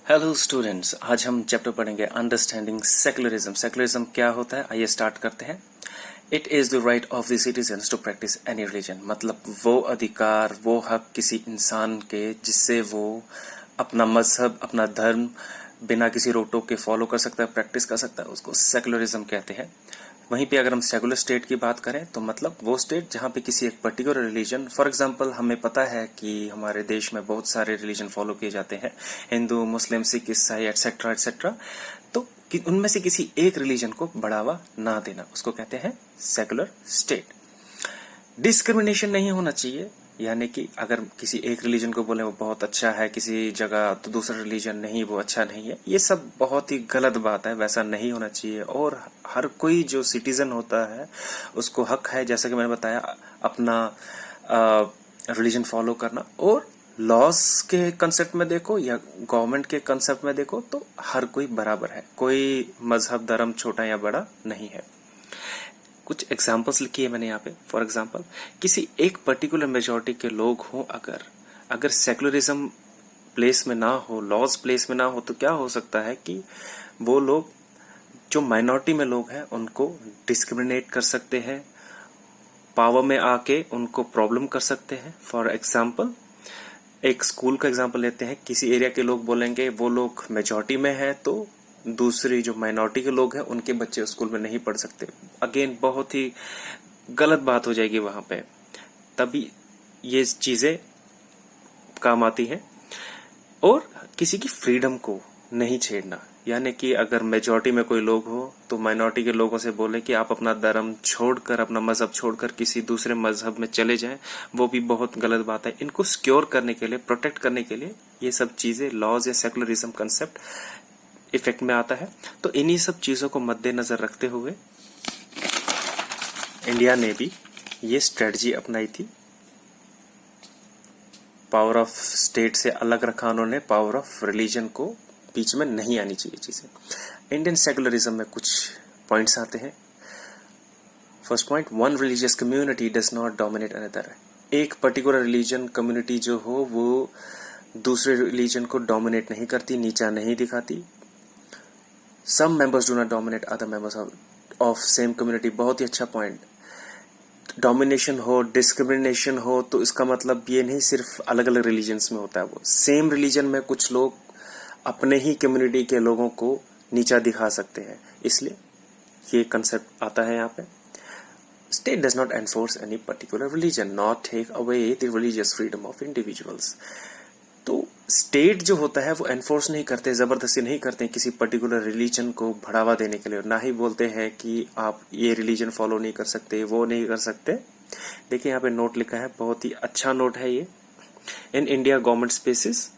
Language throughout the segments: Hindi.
हेलो स्टूडेंट्स, आज हम चैप्टर पढ़ेंगे अंडरस्टैंडिंग सेक्युलरिज्म। सेक्युलरिज्म क्या होता है, आइए स्टार्ट करते हैं। It is the right of the citizens to practise any religion. मतलब वो अधिकार, वो हक किसी इंसान के जिससे वो अपना मजहब, अपना धर्म बिना किसी रोक टोक के फॉलो कर सकता है, प्रैक्टिस कर सकता है, उसको सेक्युलरिज्म कहते हैं। वहीं पे अगर हम सेकुलर स्टेट की बात करें तो मतलब वो स्टेट जहाँ पे किसी एक पर्टिकुलर रिलीजन, फॉर एग्जांपल हमें पता है कि हमारे देश में बहुत सारे रिलीजन फॉलो किए जाते हैं, हिंदू, मुस्लिम, सिख, ईसाई एटसेट्रा एटसेट्रा। तो उनमें से किसी एक रिलीजन को बढ़ावा ना देना, उसको कहते हैं सेकुलर स्टेट। डिस्क्रिमिनेशन नहीं होना चाहिए, यानी कि अगर किसी एक रिलीजन को बोले वो बहुत अच्छा है किसी जगह, तो दूसरा रिलीजन नहीं, वो अच्छा नहीं है, ये सब बहुत ही गलत बात है, वैसा नहीं होना चाहिए। और हर कोई जो सिटीजन होता है उसको हक है, जैसा कि मैंने बताया, अपना रिलीजन फॉलो करना। और लॉज के कंसेप्ट में देखो या गवर्नमेंट के कंसेप्ट में देखो तो हर कोई बराबर है, कोई मजहब धर्म छोटा या बड़ा नहीं है। कुछ एग्जाम्पल्स लिखी है मैंने यहाँ पे। फॉर एग्जाम्पल, किसी एक पर्टिकुलर मेजोरिटी के लोग हों, अगर सेकुलरिज्म प्लेस में ना हो, लॉज प्लेस में ना हो, तो क्या हो सकता है कि वो लोग जो माइनॉरिटी में लोग हैं उनको डिस्क्रिमिनेट कर सकते हैं, पावर में आके उनको प्रॉब्लम कर सकते हैं। फॉर एग्जाम्पल, एक स्कूल का एग्जाम्पल लेते हैं। किसी एरिया के लोग बोलेंगे वो लोग मेजोरिटी में है तो दूसरी जो माइनॉरिटी के लोग हैं उनके बच्चे स्कूल में नहीं पढ़ सकते। अगेन बहुत ही गलत बात हो जाएगी वहां पे, तभी ये चीजें काम आती हैं। और किसी की फ्रीडम को नहीं छेड़ना, यानी कि अगर मेजोरिटी में कोई लोग हो तो माइनॉरिटी के लोगों से बोले कि आप अपना धर्म छोड़कर, अपना मजहब छोड़कर किसी दूसरे मजहब में चले जाएं, वो भी बहुत गलत बात है। इनको सिक्योर करने के लिए, प्रोटेक्ट करने के लिए ये सब चीजें, लॉज या सेकुलरिज्म कंसेप्ट इफेक्ट में आता है। तो इन्हीं सब चीजों को मद्देनजर रखते हुए इंडिया ने भी ये स्ट्रेटजी अपनाई थी। पावर ऑफ स्टेट से अलग रखा उन्होंने, पावर ऑफ रिलीजन को बीच में नहीं आनी चाहिए चीजें। इंडियन सेकुलरिज्म में कुछ पॉइंट्स आते हैं। First point, one religious community does not dominate another. एक पर्टिकुलर रिलीजन कम्युनिटी जो हो वो दूसरे रिलीजन को डोमिनेट नहीं करती, नीचा नहीं दिखाती। Some members do not dominate other members of same community। बहुत ही अच्छा पॉइंट। डोमिनेशन हो, डिस्क्रिमिनेशन हो, तो इसका मतलब ये नहीं सिर्फ अलग अलग रिलीजन्स में होता है, वो सेम रिलीजन में कुछ लोग अपने ही कम्युनिटी के लोगों को नीचा दिखा सकते हैं, इसलिए ये कंसेप्ट आता है यहाँ पे। State does not enforce any particular religion, not take away the religious freedom of individuals. तो स्टेट जो होता है वो एनफोर्स नहीं करते, जबरदस्ती नहीं करते किसी पर्टिकुलर रिलीजन को बढ़ावा देने के लिए, ना ही बोलते हैं कि आप ये रिलीजन फॉलो नहीं कर सकते, वो नहीं कर सकते। देखिए यहाँ पे नोट लिखा है, बहुत ही अच्छा नोट है ये। In India government spaces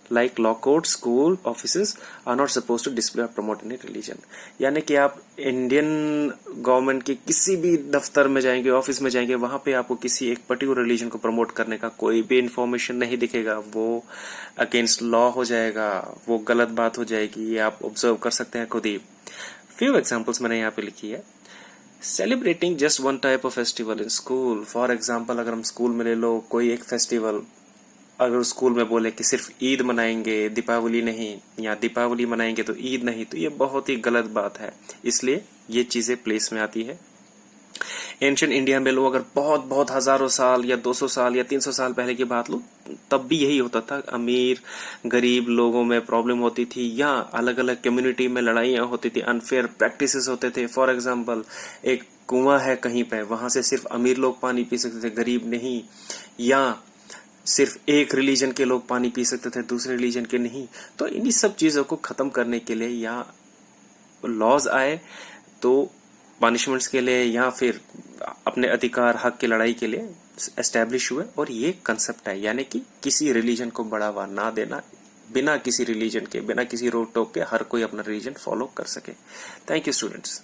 like law court, school, offices are not suppose to display और प्रमोट एनी रिलीजन। यानी कि आप इंडियन गवर्नमेंट के किसी भी दफ्तर में जाएंगे, ऑफिस में जाएंगे, वहां पे आपको किसी एक पर्टिकुलर रिलीजन को प्रमोट करने का कोई भी इंफॉर्मेशन नहीं दिखेगा, वो अगेंस्ट लॉ हो जाएगा, वो गलत बात हो जाएगी। ये आप ऑब्जर्व कर सकते हैं खुद ही। फ्यू एग्जाम्पल्स मैंने यहाँ पे लिखी है। Celebrating just one type of festival in school. For example, अगर हम स्कूल में ले लो कोई एक फेस्टिवल, अगर स्कूल में बोले कि सिर्फ ईद मनाएंगे, दीपावली नहीं, या दीपावली मनाएंगे तो ईद नहीं, तो ये बहुत ही गलत बात है, इसलिए ये चीजें प्लेस में आती है। एंशिएंट इंडिया में लोग अगर बहुत बहुत हजारों साल या 200 साल या 300 साल पहले की बात लो, तब भी यही होता था। अमीर गरीब लोगों में प्रॉब्लम होती थी, या अलग अलग कम्युनिटी में लड़ाइयां होती थी, अनफेयर प्रैक्टिसेस होते थे। फॉर एग्जाम्पल, एक कुआं है कहीं पे, वहां से सिर्फ अमीर लोग पानी पी सकते थे, गरीब नहीं, या सिर्फ एक रिलीजन के लोग पानी पी सकते थे, दूसरे रिलीजन के नहीं। तो इन्हीं सब चीजों को खत्म करने के लिए या लॉज आए तो पनिशमेंट्स के लिए, या फिर अपने अधिकार हक की लड़ाई के लिए एस्टेब्लिश हुए, और ये कंसेप्ट है, यानी कि किसी रिलीजन को बढ़ावा ना देना, बिना किसी रिलीजन के, बिना किसी रोक टोक के हर कोई अपना रिलीजन फॉलो कर सके। Thank you students.